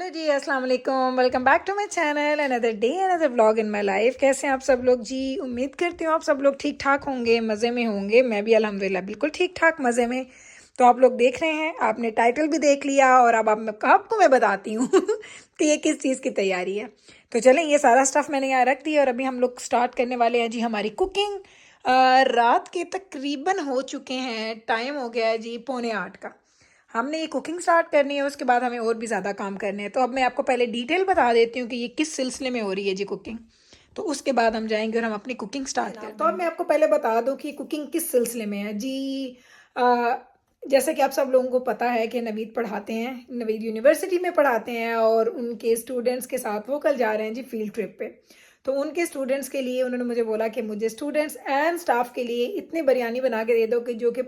जी अस्सलाम वालेकुम, welcome back to my channel. Another day another vlog in my life. कैसे हैं आप सब लोग जी? उम्मीद करती हूँ आप सब लोग ठीक ठाक होंगे, मज़े में होंगे। मैं भी अल्हम्दुलिल्लाह बिल्कुल ठीक ठाक मज़े में। तो आप लोग देख रहे हैं, आपने टाइटल भी देख लिया और अब आपको मैं बताती हूँ कि ये किस चीज़ की तैयारी है। तो चलें, ये सारा स्टफ़ मैंने यहाँ रख दिया और अभी हम लोग स्टार्ट करने वाले हैं जी हमारी कुकिंग। रात के तकरीबन हो चुके हैं, टाइम हो गया है जी 7:45 का। हमने ये कुकिंग स्टार्ट करनी है, उसके बाद हमें और भी ज़्यादा काम करने हैं। तो अब मैं आपको पहले डिटेल बता देती हूँ कि ये किस सिलसिले में हो रही है जी कुकिंग। तो उसके बाद हम जाएंगे और हम अपनी कुकिंग स्टार्ट करें। तो अब मैं आपको पहले बता दूँ कि कुकिंग किस सिलसिले में है जी। अ, जैसे कि आप सब लोगों को पता है कि नवीद पढ़ाते हैं, नवीद यूनिवर्सिटी में पढ़ाते हैं और उनके स्टूडेंट्स के साथ वो कल जा रहे हैं जी फील्ड ट्रिप पे। तो उनके स्टूडेंट्स के लिए उन्होंने मुझे बोला कि मुझे स्टूडेंट्स एंड स्टाफ के लिए इतनी बिरयानी बना के दे दो कि जो कि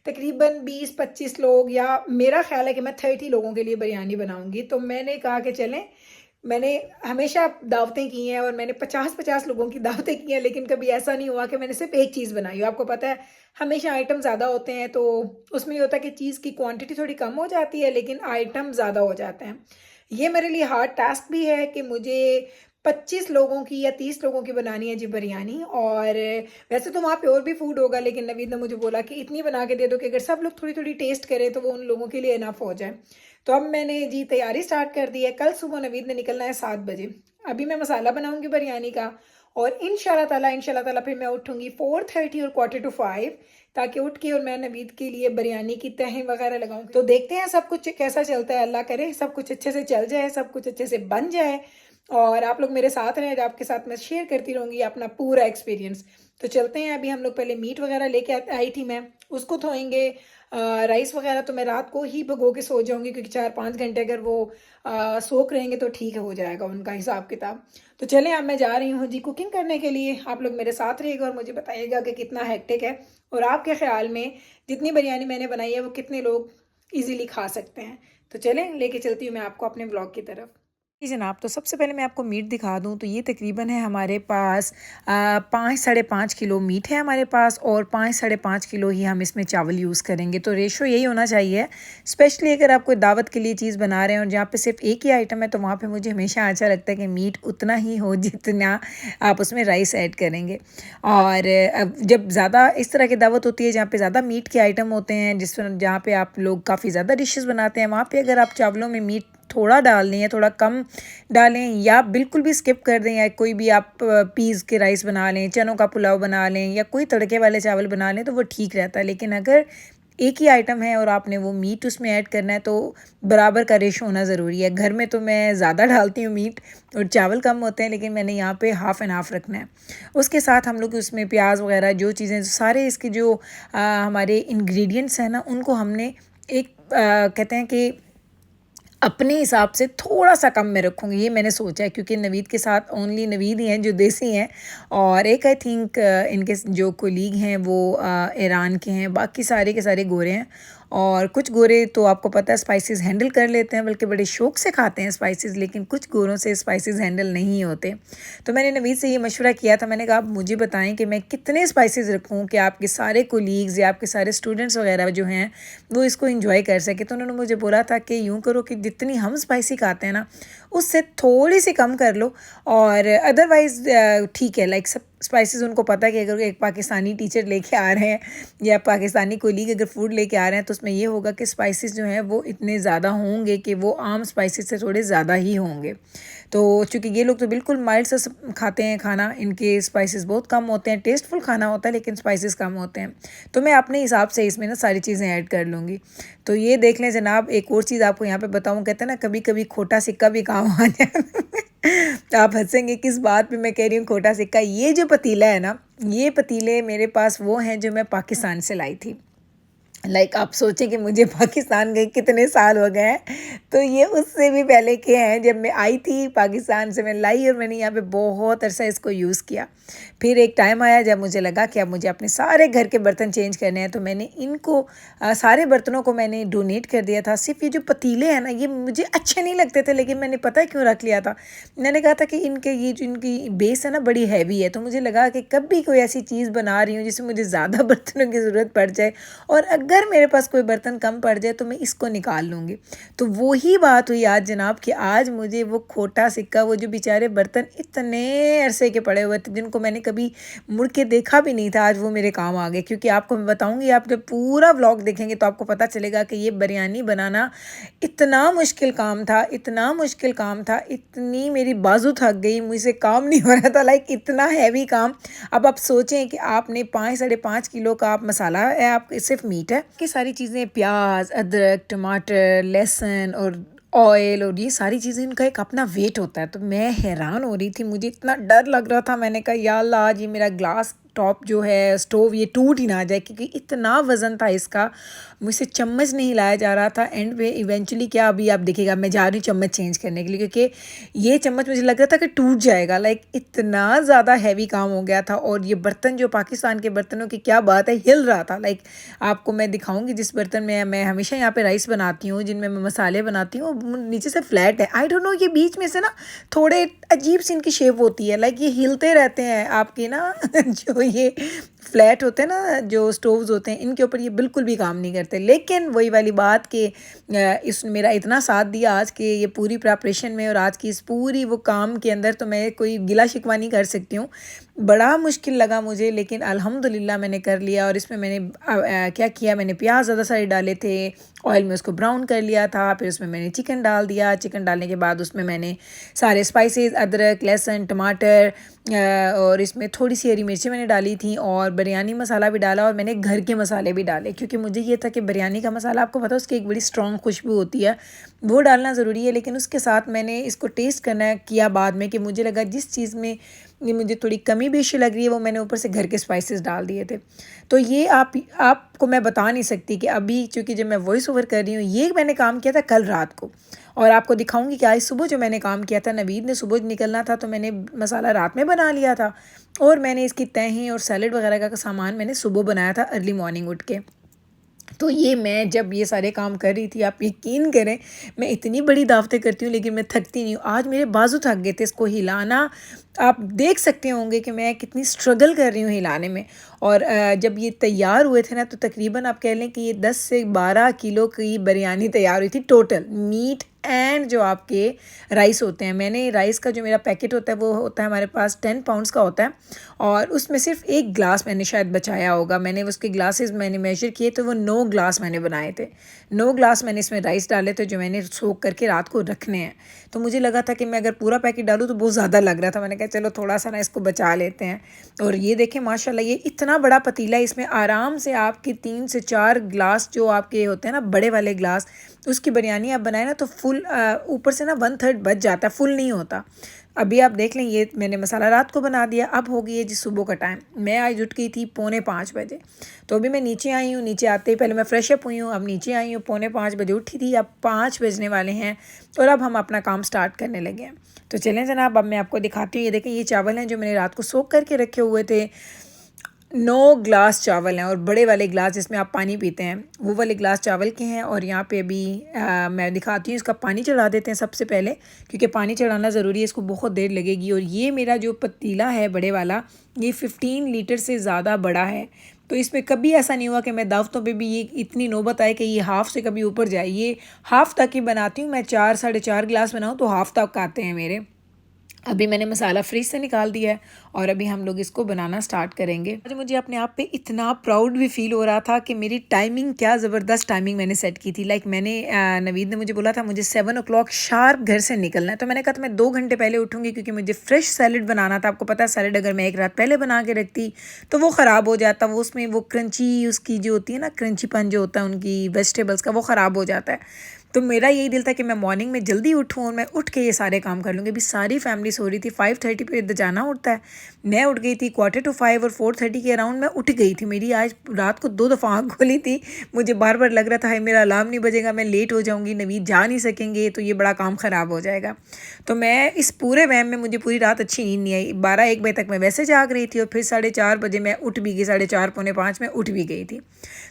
तकरीबन 20-25 लोग, या मेरा ख्याल है कि मैं 30 लोगों के लिए बिरयानी बनाऊंगी। तो मैंने कहा कि चलें, मैंने हमेशा दावतें की हैं और मैंने 50-50 लोगों की दावतें की हैं, लेकिन कभी ऐसा नहीं हुआ कि मैंने सिर्फ एक चीज़ बनाई हो। आपको पता है हमेशा आइटम ज़्यादा होते हैं तो उसमें ये होता है कि चीज़ की क्वांटिटी थोड़ी कम हो जाती है लेकिन आइटम ज़्यादा हो जाते हैं। ये मेरे लिए हार्ड टास्क भी है कि मुझे 25 लोगों की या 30 लोगों की बनानी है जी बिरयानी। और वैसे तो वहाँ पे और भी फूड होगा, लेकिन नवीद ने मुझे बोला कि इतनी बना के दे दो कि अगर सब लोग थोड़ी थोड़ी टेस्ट करें तो वो उन लोगों के लिए इनफ हो जाए। तो अब मैंने जी तैयारी स्टार्ट कर दी है। कल सुबह नवीद ने निकलना है 7 बजे। अभी मैं मसाला बनाऊंगी बिरयानी का और इंशाल्लाह ताला फिर मैं उठूंगी 4:30 और 4:45, ताकि उठ के और मैं नवीद के लिए बिरयानी की तहें वगैरह लगाऊंगी। तो देखते हैं सब कुछ कैसा चलता है। अल्लाह करे सब कुछ अच्छे से चल जाए, सब कुछ अच्छे से बन जाए और आप लोग मेरे साथ रहें। आपके साथ मैं शेयर करती रहूँगी अपना पूरा एक्सपीरियंस। तो चलते हैं, अभी हम लोग पहले मीट वगैरह लेके आई थी मैं, उसको धोएंगे। राइस वगैरह तो मैं रात को ही भिगो के सो जाऊंगी, क्योंकि 4-5 घंटे अगर वो सोख रहेंगे तो ठीक हो जाएगा उनका हिसाब किताब। तो चलें, अब मैं जा रही हूँ जी कुकिंग करने के लिए। आप लोग मेरे साथ रहिएगा और मुझे बताइएगा कि कितना हेक्टिक है और आपके ख्याल में जितनी बिरयानी मैंने बनाई है वो कितने लोग ईजीली खा सकते हैं। तो चलें, लेके चलती हूँ मैं आपको अपने ब्लॉग की तरफ। जी जनाब, तो सबसे पहले मैं आपको मीट दिखा दूं तो ये तकरीबन है हमारे पास 5-5.5 किलो मीट है हमारे पास, और 5-5.5 किलो ही हम इसमें चावल यूज़ करेंगे। तो रेशो यही होना चाहिए, स्पेशली अगर आप कोई दावत के लिए चीज़ बना रहे हैं और जहाँ पे सिर्फ एक ही आइटम है तो वहाँ पे मुझे हमेशा अच्छा लगता है कि मीट उतना ही हो जितना आप उसमें राइस ऐड करेंगे। और जब ज़्यादा इस तरह की दावत होती है जहाँ पे ज़्यादा मीट के आइटम होते हैं, जहाँ पे आप लोग काफ़ी ज़्यादा डिशेस बनाते हैं, वहाँ पे अगर आप चावलों में मीट थोड़ा डाल दें या थोड़ा कम डालें या बिल्कुल भी स्किप कर दें, या कोई भी आप पीस के राइस बना लें, चनों का पुलाव बना लें या कोई तड़के वाले चावल बना लें तो वो ठीक रहता है। लेकिन अगर एक ही आइटम है और आपने वो मीट उसमें ऐड करना है तो बराबर का रेशो होना ज़रूरी है। घर में तो मैं ज़्यादा डालती हूँ मीट और चावल कम होते हैं, लेकिन मैंने यहाँ पे हाफ़ एंड हाफ़ रखना है। उसके साथ हम लोग उसमें प्याज वगैरह जो चीज़ें सारे इसके जो हमारे इंग्रेडिएंट्स हैं ना, उनको हमने एक कहते हैं कि अपने हिसाब से थोड़ा सा कम मैं रखूँगी, ये मैंने सोचा है, क्योंकि नवीद के साथ ओनली नवीद ही हैं जो देसी हैं और एक आई थिंक इनके जो कोलीग हैं वो ईरान के हैं, बाकी सारे के सारे गोरे हैं। और कुछ गोरे तो आपको पता है स्पाइसेस हैंडल कर लेते हैं, बल्कि बड़े शौक से खाते हैं स्पाइसेस, लेकिन कुछ गोरों से स्पाइसेस हैंडल नहीं होते। तो मैंने नवीद से ये मशवरा किया था, मैंने कहा आप मुझे बताएं कि मैं कितने स्पाइसेस रखूं कि आपके सारे कोलीग्स या आपके सारे स्टूडेंट्स वगैरह जो हैं वो इसको इंजॉय कर सके। तो उन्होंने मुझे बोला था कि यूँ करो कि जितनी हम स्पाइसी खाते हैं ना उससे थोड़ी सी कम कर लो, और अदरवाइज़ ठीक है। लाइक सब स्पाइसेस उनको पता है कि अगर एक पाकिस्तानी टीचर लेके आ रहे हैं या पाकिस्तानी कोलीग अगर फूड लेके आ रहे हैं तो उसमें ये होगा कि स्पाइसेस जो हैं वो इतने ज़्यादा होंगे कि वो आम स्पाइसेस से थोड़े ज़्यादा ही होंगे। तो चूँकि ये लोग तो बिल्कुल माइल्ड से खाते हैं खाना, इनके स्पाइसेस बहुत कम होते हैं, टेस्टफुल खाना होता है लेकिन स्पाइसेस कम होते हैं। तो मैं अपने हिसाब से इसमें ना सारी चीज़ें ऐड कर लूँगी। तो ये देख लें जनाब, एक और चीज़ आपको यहाँ पे बताऊँ, कहते हैं ना कभी कभी खोटा सिक्का भी काम आ जाए। आप हंसेंगे किस बात पे मैं कह रही हूँ खोटा सिक्का। ये जो पतीला है ना, ये पतीले मेरे पास वो हैं जो मैं पाकिस्तान से लाई थी। लाइक आप सोचें कि मुझे पाकिस्तान गए कितने साल हो गए हैं, तो ये उससे भी पहले के हैं। जब मैं आई थी पाकिस्तान से मैं लाई और मैंने यहाँ पे बहुत अरसा इसको यूज़ किया। फिर एक टाइम आया जब मुझे लगा कि अब मुझे अपने सारे घर के बर्तन चेंज करने हैं, तो मैंने इनको सारे बर्तनों को मैंने डोनेट कर दिया था। सिर्फ ये जो पतीले हैं ना, ये मुझे अच्छे नहीं लगते थे, लेकिन मैंने पता है क्यों रख लिया था। मैंने कहा था कि इनके ये जो इनकी बेस है ना बड़ी हैवी है, तो मुझे लगा कि कभी कोई ऐसी चीज़ बना रही हूँ जिसमें मुझे ज़्यादा बर्तनों की ज़रूरत पड़ जाए और अगर मेरे पास कोई बर्तन कम पड़ जाए तो मैं इसको निकाल लूँगी। तो वही बात हुई आज जनाब कि आज मुझे वो खोटा सिक्का, वो जो बेचारे बर्तन इतने अरसे के पड़े हुए थे जिनको मैंने कभी मुड़ के देखा भी नहीं था, आज वो मेरे काम आ गए। क्योंकि आपको मैं बताऊँगी, आप जब पूरा व्लॉग देखेंगे तो आपको पता चलेगा कि ये बिरयानी बनाना इतना मुश्किल काम था, इतना मुश्किल काम था, इतनी मेरी बाजू थक गई, मुझसे काम नहीं हो रहा था, लाइक इतना हैवी काम। अब आप सोचें कि आपने 5-5.5 किलो का आप मसाला है, आप सिर्फ मीट है कि सारी चीज़ें, प्याज, अदरक, टमाटर, लहसुन और ऑयल और ये सारी चीज़ें, इनका एक अपना वेट होता है। तो मैं हैरान हो रही थी, मुझे इतना डर लग रहा था। मैंने कहा या अल्लाह, आज ये मेरा ग्लास टॉप जो है स्टोव ये टूट ही ना जाए, क्योंकि इतना वज़न था इसका, मुझसे चम्मच नहीं लाया जा रहा था। एंड पे इवेंचुअली क्या, अभी आप देखिएगा, मैं जा रही हूँ चम्मच चेंज करने के लिए, क्योंकि ये चम्मच मुझे लग रहा था कि टूट जाएगा, लाइक इतना ज़्यादा हैवी काम हो गया था। और ये बर्तन जो पाकिस्तान के बर्तनों की क्या बात है, हिल रहा था। लाइक आपको मैं दिखाऊंगी, जिस बर्तन में मैं हमेशा यहाँ पे राइस बनाती हूँ, जिनमें मैं मसाले बनाती हूँ, नीचे से फ्लैट है। आई डोंट नो, ये बीच में से ना थोड़े अजीब सी इनकी शेप होती है, लाइक ये हिलते रहते हैं आपके ना जो ये फ्लैट होते हैं ना, जो स्टोव्स होते हैं, इनके ऊपर ये बिल्कुल भी काम नहीं करते। लेकिन वही वाली बात कि इस मेरा इतना साथ दिया आज के ये पूरी प्रिपरेशन में और आज की इस पूरी वो काम के अंदर, तो मैं कोई गिला शिकवा नहीं कर सकती हूँ। बड़ा मुश्किल लगा मुझे, लेकिन अल्हम्दुलिल्लाह मैंने कर लिया। और इसमें मैंने क्या किया, मैंने प्याज ज़्यादा सारे डाले थे, ऑयल में उसको ब्राउन कर लिया था, फिर उसमें मैंने चिकन डाल दिया। चिकन डालने के बाद उसमें मैंने सारे स्पाइसेस, अदरक, लहसुन, टमाटर और इसमें थोड़ी सी हरी मिर्ची मैंने डाली थी, और बिरयानी मसाला भी डाला, और मैंने घर के मसाले भी डाले, क्योंकि मुझे ये था कि बिरयानी का मसाला, आपको पता है उसकी एक बड़ी स्ट्रॉन्ग खुशबू होती है, वो डालना ज़रूरी है। लेकिन उसके साथ मैंने इसको टेस्ट करना किया बाद में, कि मुझे लगा जिस चीज़ में ये मुझे थोड़ी कमी बेशी लग रही है, वो मैंने ऊपर से घर के स्पाइसेस डाल दिए थे। तो ये आपको मैं बता नहीं सकती कि अभी, चूँकि जब मैं वॉइस ओवर कर रही हूँ, ये मैंने काम किया था कल रात को, और आपको दिखाऊंगी कि आज सुबह जो मैंने काम किया था, नवीद ने सुबह निकलना था, तो मैंने मसाला रात में बना लिया था, और मैंने इसकी तहें और सैलड वगैरह का सामान मैंने सुबह बनाया था अर्ली मॉर्निंग उठ के। तो ये मैं जब ये सारे काम कर रही थी, आप यकीन करें, मैं इतनी बड़ी दावतें करती हूँ लेकिन मैं थकती नहीं हूँ। आज मेरे बाजू थक गए थे इसको हिलाना, आप देख सकते होंगे कि मैं कितनी स्ट्रगल कर रही हूँ हिलाने में। और जब ये तैयार हुए थे ना, तो तकरीबन आप कह लें कि ये 10 से 12 किलो की बिरयानी तैयार हुई थी टोटल, मीट एंड जो आपके राइस होते हैं। मैंने राइस का जो मेरा पैकेट होता है, वो होता है हमारे पास 10 पाउंड्स का होता है, और उसमें सिर्फ एक ग्लास मैंने शायद बचाया होगा। मैंने उसके ग्लासेस मैंने मेजर किए, तो वो 9 ग्लास मैंने बनाए थे। 9 ग्लास मैंने इसमें राइस डाले थे, जो मैंने सोख करके रात को रखने हैं। तो मुझे लगा था कि मैं अगर पूरा पैकेट डालूँ तो बहुत ज़्यादा लग रहा था, मैंने कहा चलो थोड़ा सा ना इसको बचा लेते हैं। और ये देखें माशाल्लाह, ये इतना बड़ा पतीला, इसमें आराम से आपके 3 से 4 ग्लास जो आपके होते हैं ना बड़े वाले ग्लास, उसकी बिरयानी आप बनाए ना, तो फुल ऊपर से ना 1/3 बच जाता है, फुल नहीं होता। अभी आप देख लें, ये मैंने मसाला रात को बना दिया। अब हो गई है जी सुबह का टाइम, मैं आज उठ गई थी 4:45 बजे। तो अभी मैं नीचे आई हूँ, नीचे आते ही पहले मैं फ्रेश अप हुई हूँ, अब नीचे आई हूँ, 4:45 बजे उठी थी, अब 5 बजने वाले हैं, और अब हम अपना काम स्टार्ट करने लगे हैं। तो चलें जनाब, अब मैं आपको दिखाती हूँ। ये देखें, ये चावल हैं जो मैंने रात को सोख करके रखे हुए थे। 9 ग्लास चावल हैं, और बड़े वाले ग्लास जिसमें आप पानी पीते हैं, वो वाले ग्लास चावल के हैं। और यहाँ पे अभी मैं दिखाती हूँ, इसका पानी चढ़ा देते हैं सबसे पहले, क्योंकि पानी चढ़ाना ज़रूरी है, इसको बहुत देर लगेगी। और ये मेरा जो पतीला है बड़े वाला, ये 15 लीटर से ज़्यादा बड़ा है। तो इसमें कभी ऐसा नहीं हुआ कि मैं दावतों पे भी ये इतनी नौबत आए कि ये हाफ़ से कभी ऊपर जाए। ये हाफ़ तक ही बनाती हूँ मैं, 4-4.5 गिलास बनाऊँ तो हाफ़ तक आते हैं मेरे। अभी मैंने मसाला फ्रीज से निकाल दिया है, और अभी हम लोग इसको बनाना स्टार्ट करेंगे। आज मुझे अपने आप पे इतना प्राउड भी फील हो रहा था कि मेरी टाइमिंग, क्या ज़बरदस्त टाइमिंग मैंने सेट की थी। लाइक मैंने नवीद ने मुझे बोला था मुझे 7 o'clock शार्प घर से निकलना है, तो मैंने कहा था मैं 2 घंटे पहले उठूँगी, क्योंकि मुझे फ्रेश सैलड बनाना था। आपको पता है सैलड अगर मैं एक रात पहले बना के रखती तो वो ख़राब हो जाता, वो उसमें वो क्रंची उसकी जो होती है ना, क्रंचीपन जो होता है उनकी वेजिटेबल्स का, वो ख़राब हो जाता है। तो मेरा यही दिल था कि मैं मॉर्निंग में जल्दी उठूँ और मैं उठ के ये सारे काम कर लूँगी। अभी सारी फैमिली सो रही थी, 5:30 पे इधर जाना उठता है। मैं उठ गई थी 4:45, और 4:30 के अराउंड मैं उठ गई थी। मेरी आज रात को 2 दफ़ा आँख खोली थी, मुझे बार बार लग रहा था है मेरा अलार्म नहीं बजेगा, मैं लेट हो जाऊँगी, नवीद जा नहीं सकेंगे, तो ये बड़ा काम ख़राब हो जाएगा। तो मैं इस पूरे वहम में, मुझे पूरी रात अच्छी नींद नहीं आई। 12-1 बजे तक मैं वैसे जाग रही थी, और फिर 4:30 बजे मैं उठ भी गई, 4:30 पौने 5 में उठ भी गई थी।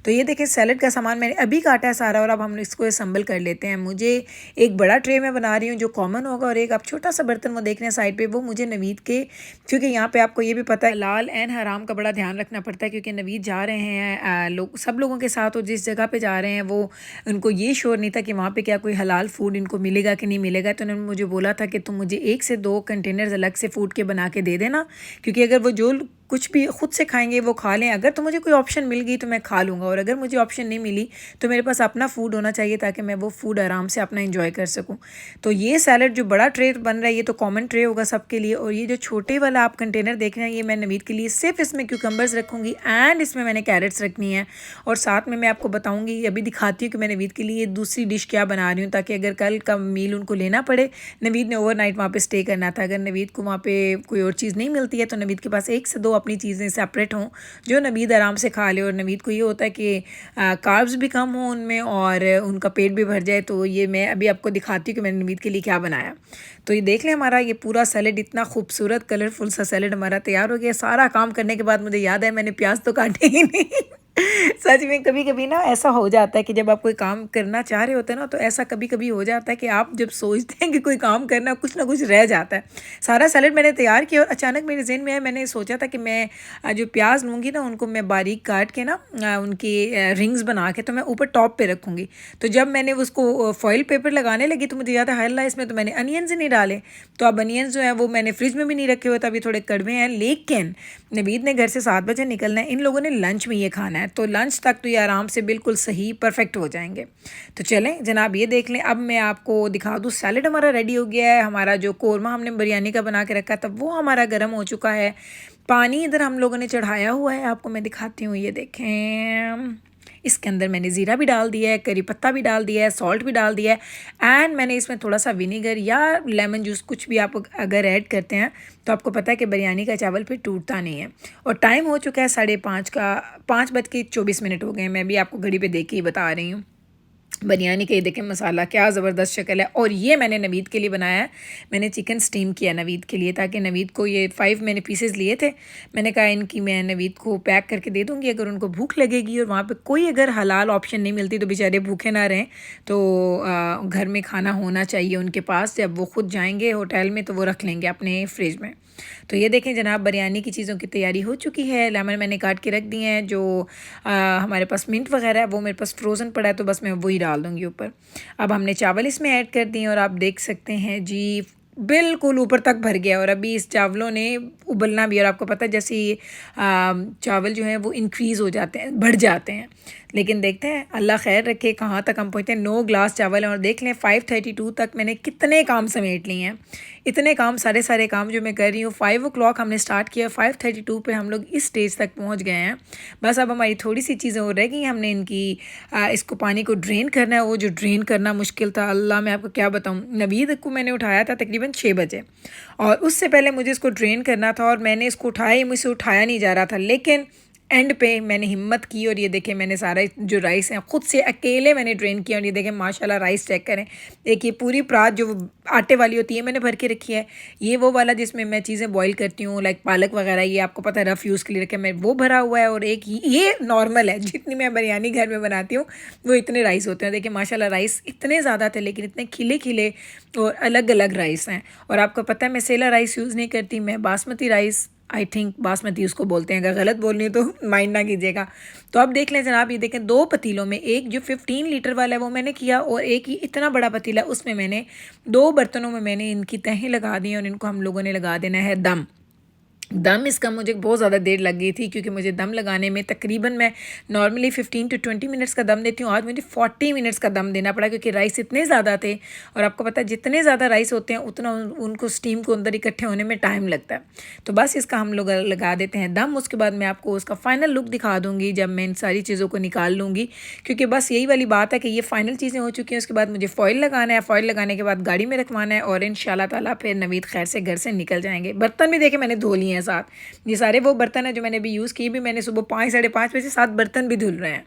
तो ये देखें, सैलड का सामान मैंने अभी काटा है सारा, और अब हम इसको असम्बल कर लेते हैं। मुझे एक बड़ा ट्रे में बना रही हूँ जो कॉमन होगा, और एक आप छोटा सा बर्तन वो देख रहे हैं साइड पे, वो मुझे नवीद के, क्योंकि यहाँ पे आपको ये भी पता है लाल एंड हराम का बड़ा ध्यान रखना पड़ता है, क्योंकि नवीद जा रहे हैं लोग सब लोगों के साथ, और जिस जगह पे जा रहे हैं वो उनको ये श्योर नहीं था कि वहाँ पे क्या कोई हलाल फूड इनको मिलेगा कि नहीं मिलेगा। तो उन्होंने मुझे बोला था कि तुम मुझे 1 से 2 कंटेनर्स अलग से फ़ूड के बना के दे देना, क्योंकि अगर वो जो कुछ भी खुद से खाएंगे वो खा लें, अगर तो मुझे कोई ऑप्शन मिल गई तो मैं खा लूँगा, और अगर मुझे ऑप्शन नहीं मिली तो मेरे पास अपना फ़ूड होना चाहिए ताकि मैं वो फ़ूड आराम से अपना एंजॉय कर सकूँ। तो ये सैलड जो बड़ा ट्रे बन रहा है ये तो कॉमन ट्रे होगा सबके लिए, और ये जो छोटे वाला आप कंटेनर देख रहे हैं ये मैं नवीद के लिए सिर्फ इसमें क्यूकम्बर्स रखूँगी एंड इसमें मैंने कैरेट्स रखनी है, और साथ में मैं आपको बताऊँगी, अभी दिखाती हूँ कि मैं नवीद के लिए दूसरी डिश क्या बना रही हूँ, ताकि अगर कल का मील उनको लेना पड़े, नवीद ने ओवरनाइट वहाँ पे स्टे करना था, अगर नवीद को वहाँ पे कोई और चीज़ नहीं मिलती है तो नवीद के पास 1 से 2 अपनी चीज़ें सेपरेट हों जो नवीद आराम से खा ले, और नवीद को ये होता है कि कार्ब्स भी कम हों उनमें और उनका पेट भी भर जाए। तो ये मैं अभी आपको दिखाती हूँ कि मैंने नवीद के लिए क्या बनाया। तो ये देख लें, हमारा ये पूरा सैलेड, इतना खूबसूरत कलरफुल सा सैलेड हमारा तैयार हो गया। सारा काम करने के बाद मुझे याद है मैंने प्याज तो काटे ही नहीं। सच में कभी कभी ना ऐसा हो जाता है कि जब आप कोई काम करना चाह रहे होते हैं ना, तो ऐसा कभी कभी हो जाता है कि आप जब सोचते हैं कि कोई काम करना, कुछ ना कुछ रह जाता है। सारा सैलेड मैंने तैयार किया और अचानक मेरे ज़हन में आया, मैंने सोचा था कि मैं जो प्याज लूँगी ना उनको मैं बारीक काट के ना उनकी रिंग्स बना के तो मैं ऊपर टॉप पे रखूँगी। तो जब मैंने उसको फॉइल पेपर लगाने लगी तो मुझे याद है हाय अल्लाह, इसमें तो मैंने अनियंस ही नहीं डाले। तो अब अनियंस जो है वो मैंने फ्रिज में भी नहीं रखे हुए, अभी थोड़े कड़वे हैं। लेकिन नवीद ने घर से 7 बजे निकलना है, इन लोगों ने लंच में ये खाना है, तो लंच तक तो ये आराम से बिल्कुल सही परफेक्ट हो जाएंगे। तो चलें जनाब, ये देख लें। अब मैं आपको दिखा दूँ, सैलड हमारा रेडी हो गया है। हमारा जो कोरमा हमने बिरयानी का बना के रखा था वो हमारा गर्म हो चुका है। पानी इधर हम लोगों ने चढ़ाया हुआ है, आपको मैं दिखाती हूँ। ये देखें, इसके अंदर मैंने ज़ीरा भी डाल दिया है, करी पत्ता भी डाल दिया है, सॉल्ट भी डाल दिया है, एंड मैंने इसमें थोड़ा सा विनीगर या लेमन जूस कुछ भी आप अगर ऐड करते हैं तो आपको पता है कि बिरयानी का चावल फिर टूटता नहीं है। और टाइम हो चुका है 5:30 का, 5:24 हो गए हैं। मैं भी आपको घड़ी पे देख के ही बता रही हूँ। बिरयानी का ये देखें मसाला क्या ज़बरदस्त शक्ल है। और ये मैंने नवीद के लिए बनाया है, मैंने चिकन स्टीम किया नवीद के लिए, ताकि नवीद को ये 5 मैंने पीसेस लिए थे, मैंने कहा इनकी मैं नवीद को पैक करके दे दूँगी, अगर उनको भूख लगेगी और वहाँ पे कोई अगर हलाल ऑप्शन नहीं मिलती तो बेचारे भूखे ना रहें। तो घर में खाना होना चाहिए उनके पास, जब वो ख़ुद जाएँगे होटल में तो वो रख लेंगे अपने फ्रिज में। तो ये देखें जनाब, बिरयानी की चीज़ों की तैयारी हो चुकी है। लेमन मैंने काट के रख दिए हैं, जो हमारे पास मिंट वगैरह है वो मेरे पास फ्रोज़न पड़ा है, तो बस मैं वही डाल दूँगी ऊपर। अब हमने चावल इसमें ऐड कर दिए और आप देख सकते हैं जी बिल्कुल ऊपर तक भर गया। और अभी इस चावलों ने उबलना भी, और आपको पता है जैसे ये चावल जो हैं वो इंक्रीज़ हो जाते हैं, बढ़ जाते हैं। लेकिन देखते हैं अल्लाह खैर रखे कहाँ तक हम पहुँचते हैं। 9 ग्लास चावल हैं और देख लें 5:32 तक मैंने कितने काम समेट लिए हैं। इतने काम, सारे काम जो मैं कर रही हूँ, 5 o'clock हमने स्टार्ट किया, 5:32 पे हम लोग इस स्टेज तक पहुँच गए हैं। बस अब हमारी थोड़ी सी चीज़ें और रह गई, हमने इनकी इसको पानी को ड्रेन करना है। वो जो ड्रेन करना मुश्किल था, अल्लाह मैं आपको क्या बताऊँ। नवीद को मैंने उठाया था तकरीबन 6 बजे, और उससे पहले मुझे इसको ड्रेन करना था, और मैंने इसको उठाया ही, मुझसे उठाया नहीं जा रहा था। लेकिन एंड पे मैंने हिम्मत की और ये देखें मैंने सारा जो राइस है ख़ुद से अकेले मैंने ड्रेन किया। और ये देखें माशाल्लाह राइस चेक करें, एक ये पूरी परात जो आटे वाली होती है मैंने भर के रखी है। ये वो वाला जिसमें मैं चीज़ें बॉईल करती हूँ लाइक पालक वगैरह, ये आपको पता है रफ़ यूज़ के लिए रखे, मैं वो भरा हुआ है। और एक ये नॉर्मल है, जितनी मैं बिरयानी घर में बनाती हूँ वो इतने राइस होते हैं। देखिए माशाल्लाह राइस इतने ज़्यादा थे, लेकिन इतने खिले खिले और अलग अलग राइस हैं। और आपको पता है मैं सेला राइस यूज़ नहीं करती, मैं basmati rice, I think basmati उसको बोलते हैं, अगर गलत बोल रही हूँ तो माइंड ना कीजिएगा। तो अब देख लें जनाब, ये देखें 2 पतीलों में, एक जो 15 लीटर वाला है वो मैंने किया, और एक ही इतना बड़ा पतीला उसमें मैंने 2 बर्तनों में मैंने इनकी तहें लगा दी, और इनको हम लोगों ने लगा देना है दम। इसका मुझे बहुत ज़्यादा देर लग गई थी, क्योंकि मुझे दम लगाने में तकरीबन मैं नॉर्मली 15 to 20 मिनट्स का दम देती हूँ, आज मुझे 40 मिनट्स का दम देना पड़ा, क्योंकि राइस इतने ज़्यादा थे। और आपको पता है जितने ज़्यादा राइस होते हैं उतना उनको स्टीम को अंदर इकट्ठे होने में टाइम लगता है। तो बस इसका हम लोग लगा देते हैं दम। उसके बाद मैं आपको उसका फ़ाइनल लुक दिखा दूँगी जब मैं इन सारी चीज़ों को निकाल लूँगी, क्योंकि बस यही वाली बात है कि ये फ़ाइनल चीज़ें हो चुकी हैं। उसके बाद मुझे फ़ॉइल लगाना है, फ़ॉइल लगाने के बाद गाड़ी में रखवाना है, और इंशाल्लाह ताला फिर नवीद खैर से घर से निकल जाएंगे। बर्तन भी देखे मैंने धो लिए हैं साथ। ये सारे वो बर्तन हैं जो मैंने अभी यूज़ किए भी, मैंने सुबह 5 साढ़े 5 बजे 7 बर्तन भी धुल रहे हैं।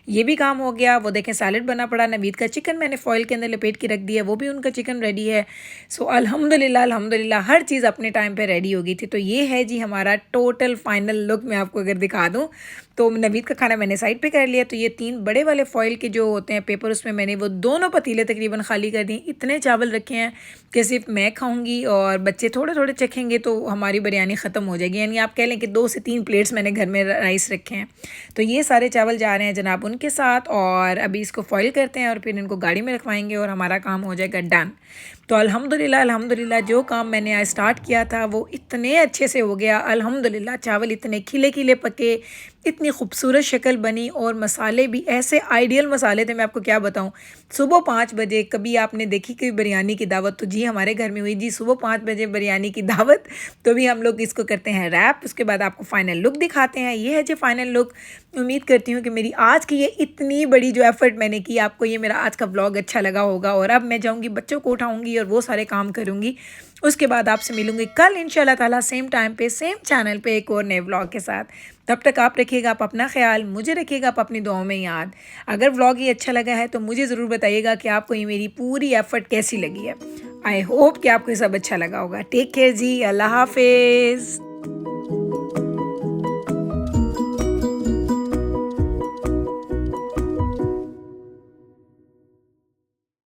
ये भी काम हो गया। वो देखें सैलड बना पड़ा। नवीद का चिकन मैंने फॉइल के अंदर लपेट के रख दिया, वो भी उनका चिकन रेडी है। सो अल्हम्दुलिल्लाह अल्हम्दुलिल्लाह हर चीज़ अपने टाइम पे रेडी हो गई थी। तो ये है जी हमारा टोटल फाइनल लुक। मैं आपको अगर दिखा दूँ तो नवीद का खाना मैंने साइड पे कर लिया। तो ये 3 बड़े वाले फॉइल के जो होते हैं पेपर, उसमें मैंने वो दोनों पतीले तकरीबन खाली कर दिए। इतने चावल रखे हैं कि सिर्फ मैं खाऊंगी और बच्चे थोड़े थोड़े चखेंगे तो हमारी बिरयानी ख़त्म हो जाएगी। यानी आप कह लें कि 2 से 3 प्लेट्स मैंने घर में राइस रखे हैं। तो ये सारे चावल जा रहे हैं जनाब उनके साथ, और अभी इसको फॉइल करते हैं और फिर इनको गाड़ी में रखवाएंगे और हमारा काम हो जाएगा डन। तो अल्हम्दुलिल्लाह अल्हम्दुलिल्लाह जो काम मैंने आज स्टार्ट किया था वो इतने अच्छे से हो गया अल्हम्दुलिल्लाह। चावल इतने खिले खिले पके, इतनी खूबसूरत शक्ल बनी, और मसाले भी ऐसे आइडियल मसाले थे, मैं आपको क्या बताऊं। सुबह 5 बजे कभी आपने देखी कि बिरयानी की दावत, तो जी हमारे घर में हुई जी सुबह 5 बजे बिरयानी की दावत। तो भी हम लोग इसको करते हैं रैप, उसके बाद आपको फ़ाइनल लुक दिखाते हैं। ये है जी फ़ाइनल लुक। उम्मीद करती हूँ कि मेरी आज की ये इतनी बड़ी जो एफ़र्ट मैंने की, आपको ये मेरा आज का व्लॉग अच्छा लगा होगा। और अब मैं जाऊँगी बच्चों को उठाऊँगी और वो सारे काम करूँगी। उसके बाद आपसे मिलूँगी कल इंशाल्लाह ताला सेम टाइम पे सेम चैनल पे एक और नए व्लॉग के साथ। तब तक आप रखिएगा आप अपना ख्याल, मुझे रखिएगा आप अपनी दुआओं में याद। अगर व्लॉग ये अच्छा लगा है तो मुझे ज़रूर बताइएगा कि आपको ये मेरी पूरी एफ़र्ट कैसी लगी है। आई होप कि आपको ये सब अच्छा लगा होगा। टेक केयर जी, अल्लाह हाफिज़।